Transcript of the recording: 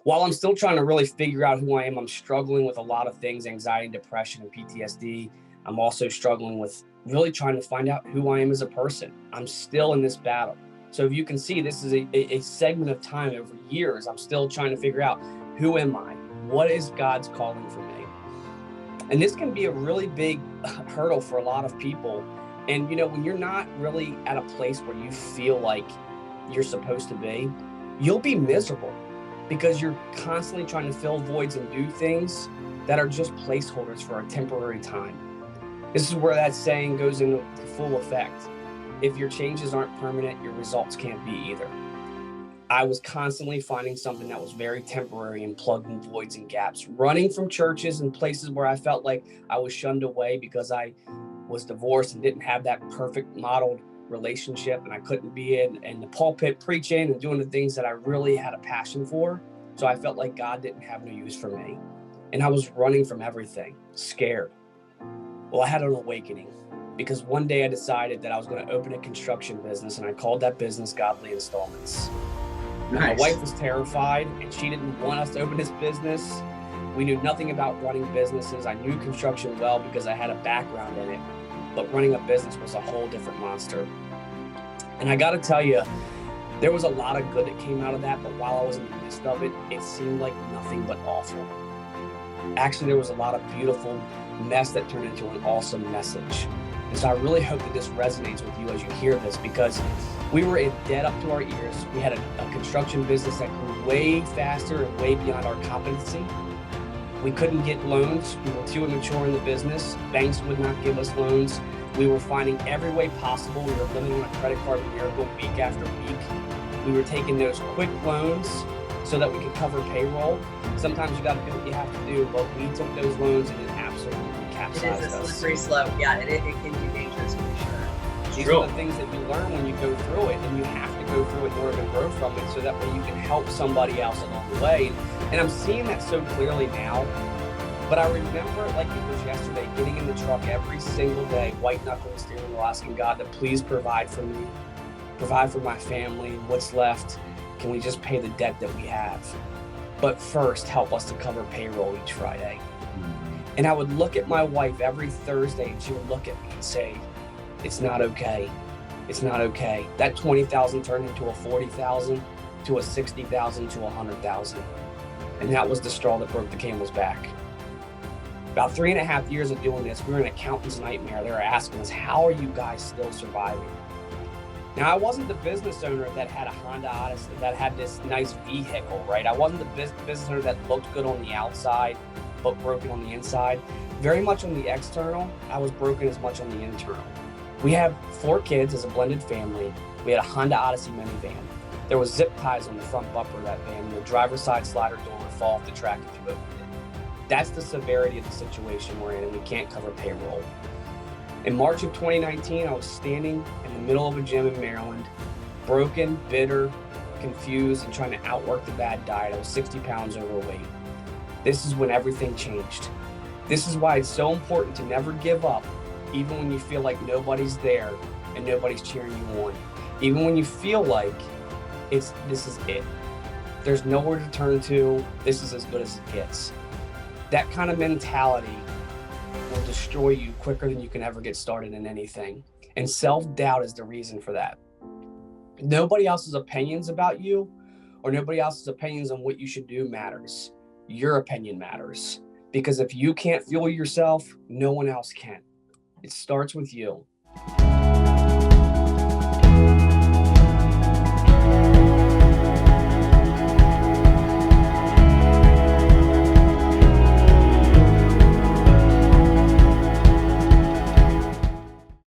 While I'm still trying to really figure out who I am, I'm struggling with a lot of things, anxiety, depression, and PTSD. I'm also struggling with really trying to find out who I am as a person. I'm still in this battle. So if you can see, this is a segment of time over years. I'm still trying to figure out, who am I? What is God's calling for me? And this can be a really big hurdle for a lot of people. And, when you're not really at a place where you feel like you're supposed to be, you'll be miserable because you're constantly trying to fill voids and do things that are just placeholders for a temporary time. This is where that saying goes into full effect. If your changes aren't permanent, your results can't be either. I was constantly finding something that was very temporary and plugging voids and gaps, running from churches and places where I felt like I was shunned away because I was divorced and didn't have that perfect modeled relationship, and I couldn't be in the pulpit preaching and doing the things that I really had a passion for. So I felt like God didn't have no use for me. And I was running from everything, scared. Well, I had an awakening because one day I decided that I was going to open a construction business, and I called that business Godly Installments. Nice. My wife was terrified, and she didn't want us to open this business. We knew nothing about running businesses. I knew construction well because I had a background in it, but running a business was a whole different monster. And I got to tell you, there was a lot of good that came out of that, but while I was in the midst of it, it seemed like nothing but awful. Actually, there was a lot of beautiful mess that turned into an awesome message. And so I really hope that this resonates with you as you hear this, because we were in debt up to our ears. We had a construction business that grew way faster and way beyond our competency. We couldn't get loans. We were too immature in the business. Banks would not give us loans. We were finding every way possible. We were living on a credit card miracle week after week. We were taking those quick loans so that we could cover payroll. Sometimes you got to do what you have to do, but we took those loans and it absolutely capsized us. It is a slippery slope. Yeah, it can be dangerous for sure. These are the things that you learn when you go through it, and you have to go through it in order to grow from it, so that way you can help somebody else along the way. And I'm seeing that so clearly now. But I remember it like it was yesterday, getting in the truck every single day, white knuckling the steering wheel, asking God to please provide for me, provide for my family, what's left. Can we just pay the debt that we have? But first, help us to cover payroll each Friday. And I would look at my wife every Thursday, and she would look at me and say, it's not okay. It's not okay. That 20,000 turned into a 40,000, to a 60,000, to 100,000. And that was the straw that broke the camel's back. About 3.5 years of doing this, we were an accountant's nightmare. They were asking us, how are you guys still surviving? Now, I wasn't the business owner that had a Honda Odyssey, that had this nice vehicle, right? I wasn't the business owner that looked good on the outside, but broken on the inside. Very much on the external, I was broken as much on the internal. We have 4 kids as a blended family. We had a Honda Odyssey minivan. There was zip ties on the front bumper of that van, and the driver's side slider door would fall off the track if you opened it. That's the severity of the situation we're in, and we can't cover payroll. In March of 2019, I was standing in the middle of a gym in Maryland, broken, bitter, confused, and trying to outwork the bad diet. I was 60 pounds overweight. This is when everything changed. This is why it's so important to never give up, even when you feel like nobody's there and nobody's cheering you on. Even when you feel like this is it. There's nowhere to turn to. This is as good as it gets. That kind of mentality will destroy you quicker than you can ever get started in anything. And self-doubt is the reason for that. Nobody else's opinions about you or nobody else's opinions on what you should do matters. Your opinion matters. Because if you can't fuel yourself, no one else can. It starts with you.